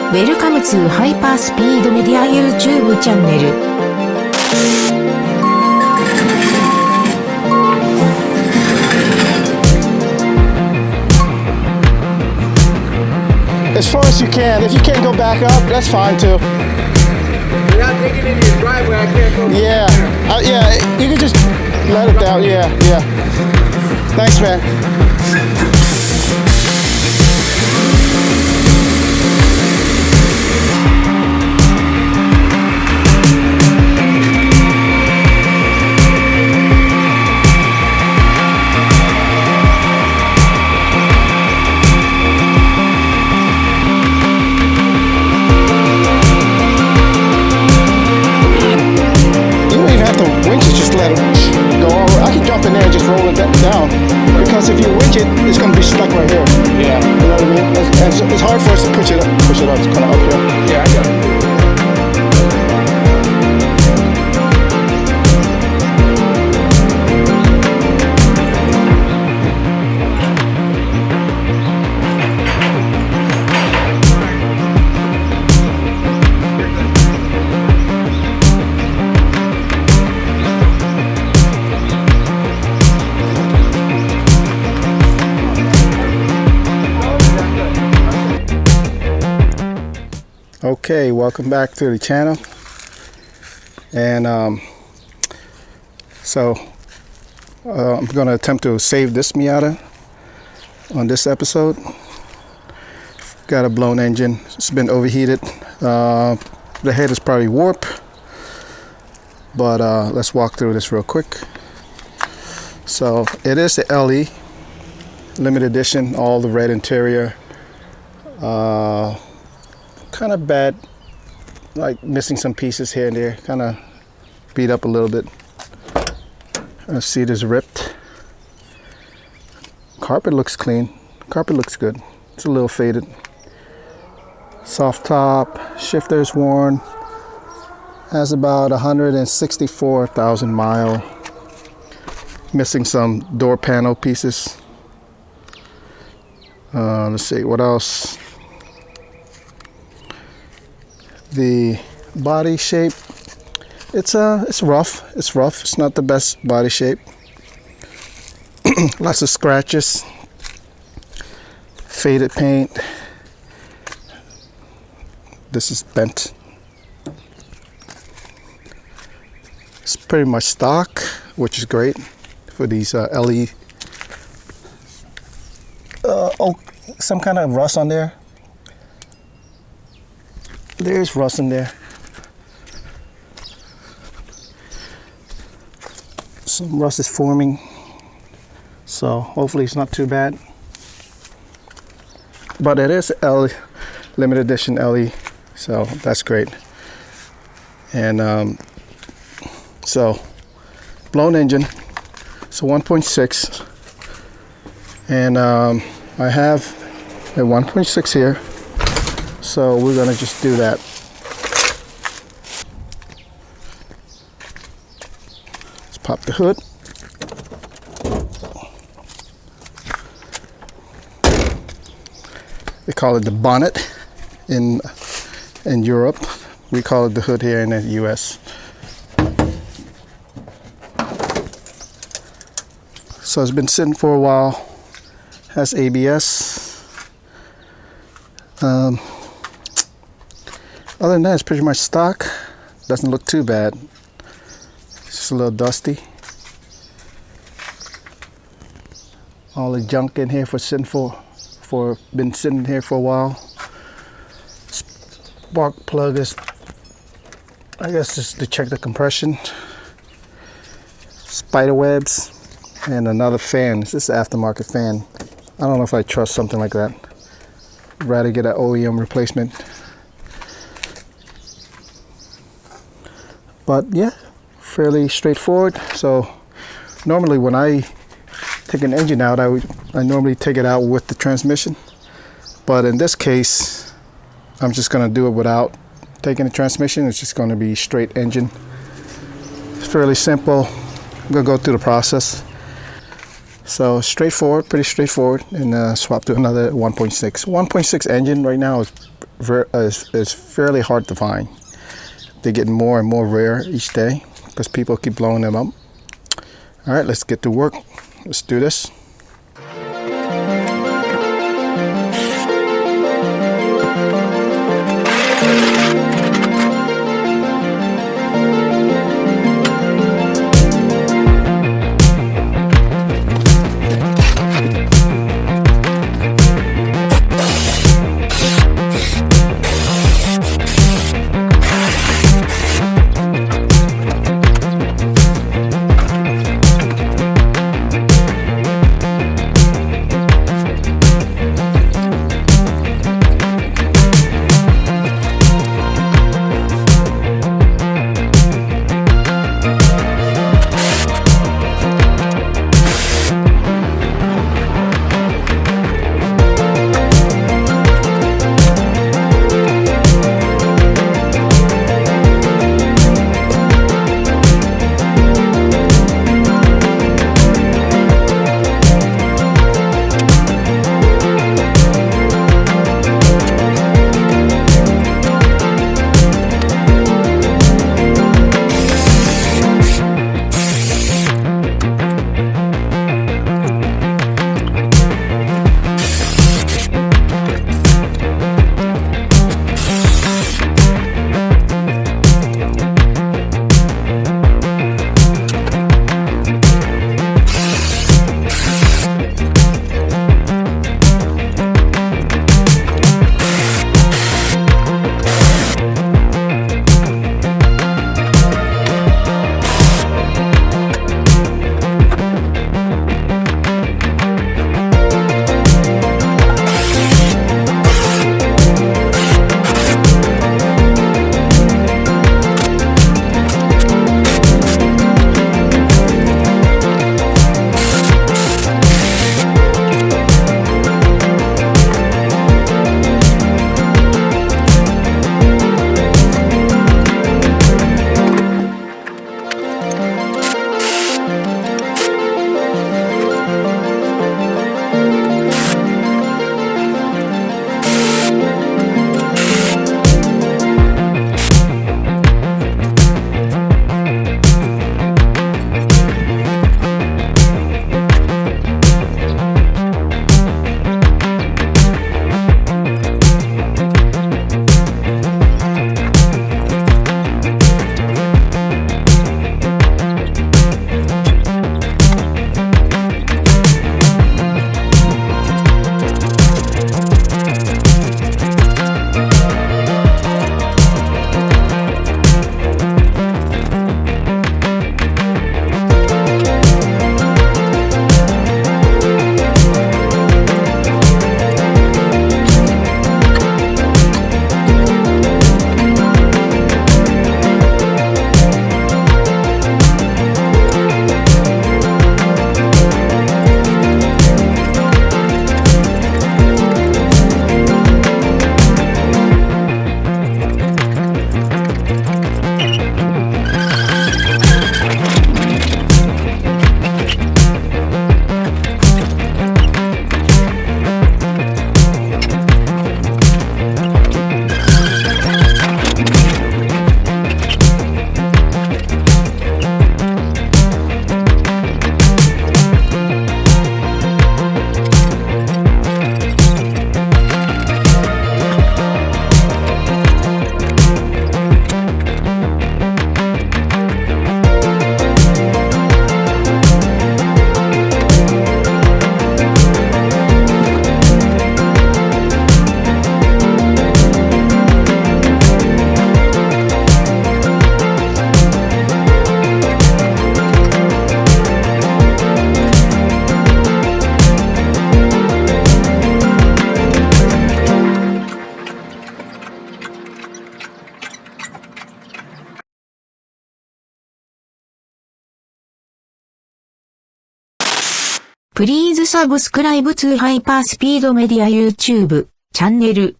Welcome to Hyperspeed Media YouTube channel. As far as you can. If you can't go back up, that's fine too. Without taking it into your driveway, I can't go. Yeah, yeah. You can just let it down. Yeah, yeah. Thanks, man. Because if you winch it, it's going to be stuck right here. Yeah. You know what I mean? And it's hard for us to push it up. It's kind of up here. Yeah, I got it. Okay, welcome back to the channel. And I'm going to attempt to save this Miata on this episode. Got a blown engine. It's been overheated. The head is probably warped, but let's walk through this real quick. So it is the LE limited edition, all the red interior. Kind of bad, like missing some pieces here and there, kind of beat up a little bit. Seat is ripped. Carpet looks clean. Carpet looks good. It's a little faded. Soft top, shifter is worn. Has about 164,000 miles. Missing some door panel pieces. Let's see, what else? The body shape, it's rough. It's not the best body shape. Lots of scratches, faded paint. This is bent. It's pretty much stock, which is great for these LE. Oh, some kind of rust on there. There's rust in there. Some rust is forming, so hopefully it's not too bad. But it is LE, limited edition LE, so that's great. And so blown engine. So 1.6, and I have a 1.6 here. So we're gonna just do that. Let's pop the hood. They call it the bonnet in Europe. We call it the hood here in the US. So it's been sitting for a while. Has ABS. Other than that, it's pretty much stock. Doesn't look too bad. It's just a little dusty. All the junk in here been sitting here for a while. Spark plug is, I guess, just to check the compression. Spider webs and another fan. This is an aftermarket fan. I don't know if I trust something like that. I'd rather get an OEM replacement. But yeah, fairly straightforward. So normally when I take an engine out, I normally take it out with the transmission. But in this case, I'm just gonna do it without taking the transmission. It's just gonna be straight engine. It's fairly simple. I'm gonna go through the process. So straightforward, pretty straightforward, and swap to another 1.6. 1.6 engine right now is is fairly hard to find. They're getting more and more rare each day because people keep blowing them up. All right, let's get to work. Let's do this. Please subscribe to Hyperspeed Media YouTube チャンネル